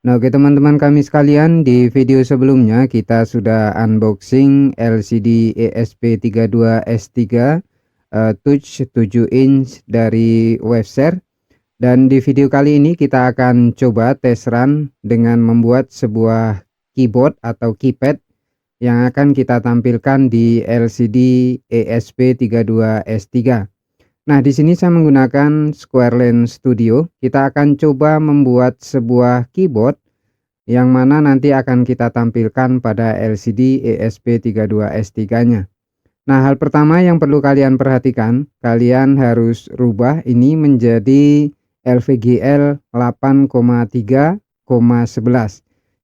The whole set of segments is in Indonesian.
Nah, oke teman-teman kami sekalian, di video sebelumnya kita sudah unboxing LCD ESP32S3 touch 7 inch dari Webshare, dan di video kali ini kita akan coba test run dengan membuat sebuah keyboard atau keypad yang akan kita tampilkan di LCD ESP32S3. Nah, di sini saya menggunakan Squareland Studio. Kita akan coba membuat sebuah keyboard yang mana nanti akan kita tampilkan pada LCD ESP32S3-nya. Nah, hal pertama yang perlu kalian perhatikan, kalian harus rubah ini menjadi LVGL 8,3,11.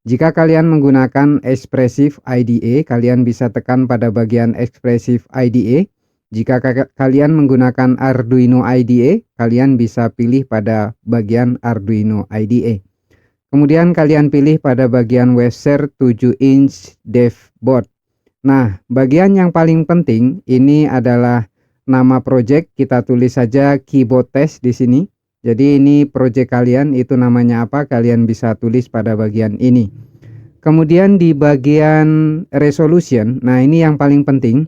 Jika kalian menggunakan Expressive IDE, kalian bisa tekan pada bagian Expressive IDE. Jika kalian menggunakan Arduino IDE, kalian bisa pilih pada bagian Arduino IDE. Kemudian kalian pilih pada bagian Webshare 7 inch dev board. Nah, bagian yang paling penting ini adalah nama project. Kita tulis saja keyboard test di sini. Jadi ini project kalian, itu namanya apa, kalian bisa tulis pada bagian ini. Kemudian di bagian resolution, nah ini yang paling penting.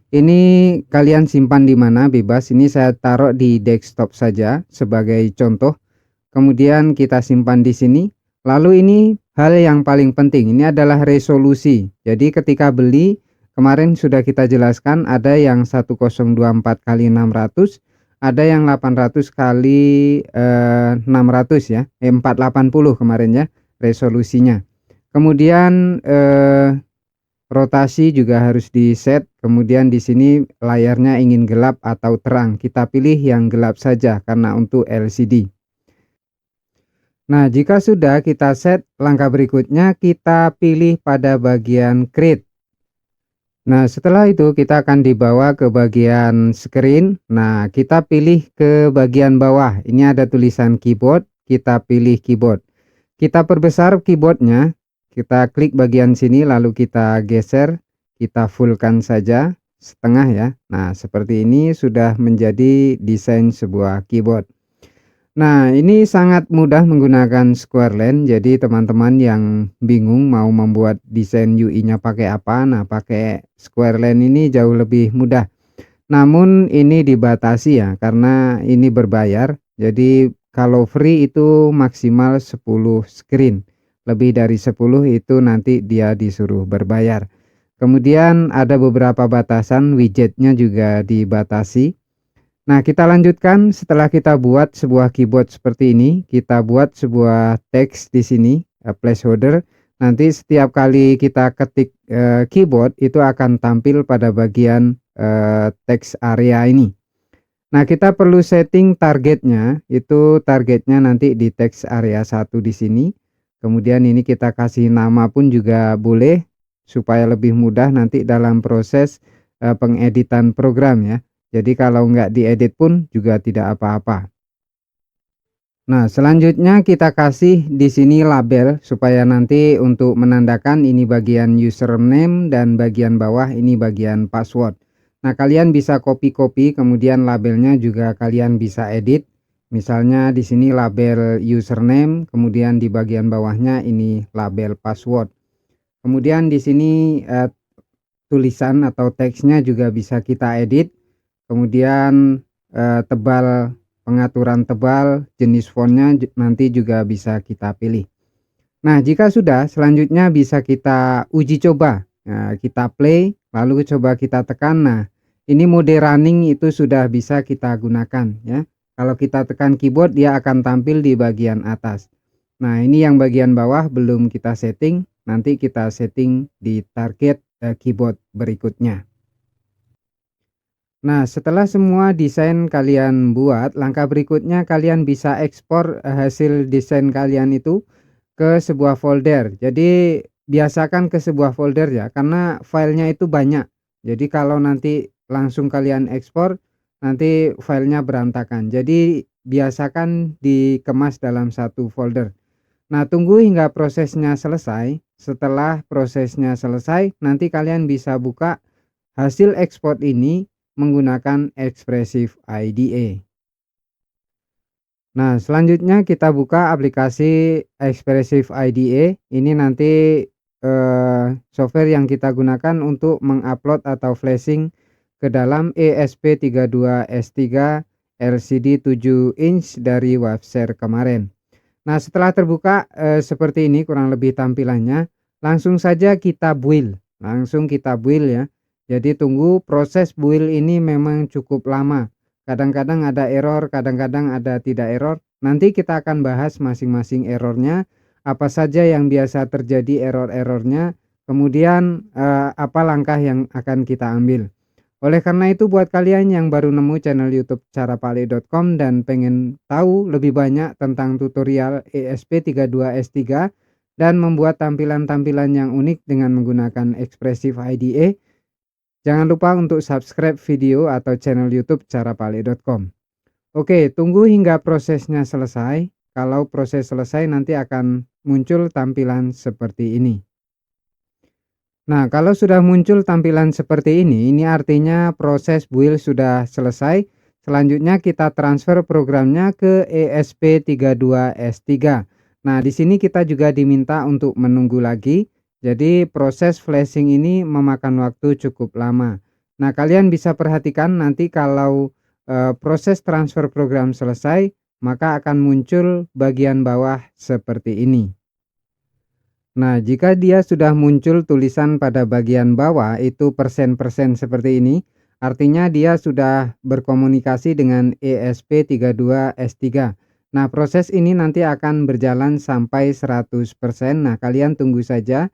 Ini kalian simpan di mana bebas. Ini saya taruh di desktop saja sebagai contoh. Kemudian kita simpan di sini. Lalu ini hal yang paling penting, ini adalah resolusi. Jadi ketika beli, kemarin sudah kita jelaskan, ada yang 1024 kali 600, ada yang 800 kali 600 ya, 480 kemarin ya resolusinya. Kemudian rotasi juga harus di set. Kemudian di sini layarnya ingin gelap atau terang, kita pilih yang gelap saja karena untuk LCD. Nah, jika sudah kita set, langkah berikutnya kita pilih pada bagian create. Nah, setelah itu kita akan dibawa ke bagian screen. Nah, kita pilih ke bagian bawah. Ini ada tulisan keyboard, kita pilih keyboard. Kita perbesar keyboardnya, kita klik bagian sini lalu kita geser, kita fullkan saja setengah ya. Nah, seperti ini sudah menjadi desain sebuah keyboard. Nah, ini sangat mudah menggunakan Squareland. Jadi teman-teman yang bingung mau membuat desain UI-nya pakai apa, nah pakai Squareland ini jauh lebih mudah. Namun ini dibatasi ya, karena ini berbayar. Jadi kalau free itu maksimal 10 screen. Lebih dari 10 itu nanti dia disuruh berbayar. Kemudian ada beberapa batasan, widgetnya juga dibatasi. Nah, kita lanjutkan. Setelah kita buat sebuah keyboard seperti ini, kita buat sebuah teks di sini, placeholder. Nanti setiap kali kita ketik keyboard itu akan tampil pada bagian teks area ini. Nah, kita perlu setting targetnya. Itu targetnya nanti di teks area 1 di sini. Kemudian ini kita kasih nama pun juga boleh supaya lebih mudah nanti dalam proses pengeditan program ya. Jadi kalau nggak diedit pun juga tidak apa-apa. Nah, selanjutnya kita kasih di sini label supaya nanti untuk menandakan ini bagian username dan bagian bawah ini bagian password. Nah, kalian bisa copy-copy, kemudian labelnya juga kalian bisa edit. Misalnya di sini label username, kemudian di bagian bawahnya ini label password. Kemudian di sini tulisan atau teksnya juga bisa kita edit. Kemudian tebal, pengaturan tebal, jenis fontnya nanti juga bisa kita pilih. Nah, jika sudah, selanjutnya bisa kita uji coba. Nah, kita play, lalu coba kita tekan. Nah, ini mode running itu sudah bisa kita gunakan ya. Kalau kita tekan keyboard, dia akan tampil di bagian atas. Nah, ini yang bagian bawah belum kita setting. Nanti kita setting di target keyboard berikutnya. Nah, setelah semua desain kalian buat, langkah berikutnya kalian bisa ekspor hasil desain kalian itu ke sebuah folder. Jadi biasakan ke sebuah folder ya, karena filenya itu banyak. Jadi kalau nanti langsung kalian ekspor, nanti filenya berantakan. Jadi biasakan dikemas dalam satu folder. Nah, tunggu hingga prosesnya selesai. Setelah prosesnya selesai, nanti kalian bisa buka hasil ekspor ini menggunakan Expressive IDE. Nah, selanjutnya kita buka aplikasi Expressive IDE. Ini nanti software yang kita gunakan untuk mengupload atau flashing ke dalam ESP32S3 LCD 7 inch dari Waveshare kemarin. Nah, setelah terbuka seperti ini kurang lebih tampilannya, langsung saja kita build. Langsung kita build ya. Jadi tunggu, proses build ini memang cukup lama. Kadang-kadang ada error, kadang-kadang ada tidak error. Nanti kita akan bahas masing-masing errornya, apa saja yang biasa terjadi error-errornya, kemudian apa langkah yang akan kita ambil. Oleh karena itu, buat kalian yang baru nemu channel YouTube carapale.com dan pengen tahu lebih banyak tentang tutorial ESP32S3 dan membuat tampilan-tampilan yang unik dengan menggunakan Expressive IDE, jangan lupa untuk subscribe video atau channel YouTube carapale.com. Oke, tunggu hingga prosesnya selesai. Kalau proses selesai nanti akan muncul tampilan seperti ini. Nah, kalau sudah muncul tampilan seperti ini artinya proses build sudah selesai. Selanjutnya kita transfer programnya ke ESP32S3. Nah, di sini kita juga diminta untuk menunggu lagi. Jadi proses flashing ini memakan waktu cukup lama. Nah, kalian bisa perhatikan nanti kalau proses transfer program selesai, maka akan muncul bagian bawah seperti ini. Nah, jika dia sudah muncul tulisan pada bagian bawah itu persen-persen seperti ini, artinya dia sudah berkomunikasi dengan ESP32S3. Nah, proses ini nanti akan berjalan sampai 100%. Nah, kalian tunggu saja.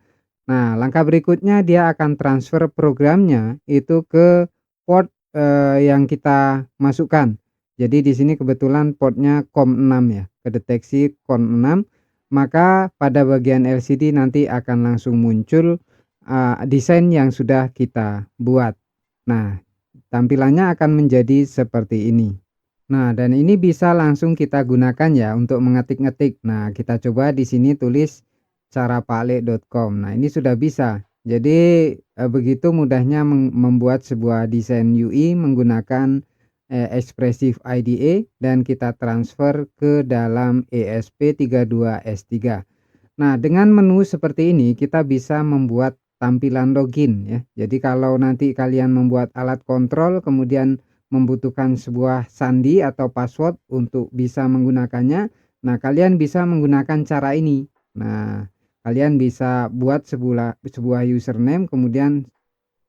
Nah, langkah berikutnya dia akan transfer programnya itu ke port yang kita masukkan. Jadi di sini kebetulan portnya COM6 ya, kedeteksi COM6. Maka pada bagian LCD nanti akan langsung muncul desain yang sudah kita buat. Nah, tampilannya akan menjadi seperti ini. Nah, dan ini bisa langsung kita gunakan ya untuk mengetik-ngetik. Nah, kita coba di sini tulis carapale.com. Nah, ini sudah bisa. Jadi begitu mudahnya membuat sebuah desain UI menggunakan Expressive IDE dan kita transfer ke dalam ESP32S3. Nah, dengan menu seperti ini kita bisa membuat tampilan login ya. Jadi kalau nanti kalian membuat alat kontrol kemudian membutuhkan sebuah sandi atau password untuk bisa menggunakannya, nah kalian bisa menggunakan cara ini. Nah, kalian bisa buat sebuah username kemudian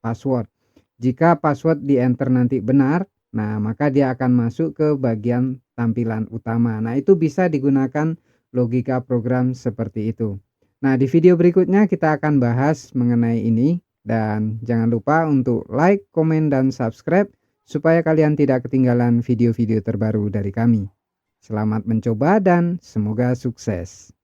password. Jika password di enter nanti benar, nah maka dia akan masuk ke bagian tampilan utama. Nah, itu bisa digunakan logika program seperti itu. Nah, di video berikutnya kita akan bahas mengenai ini. Dan jangan lupa untuk like, komen, dan subscribe supaya kalian tidak ketinggalan video-video terbaru dari kami. Selamat mencoba dan semoga sukses.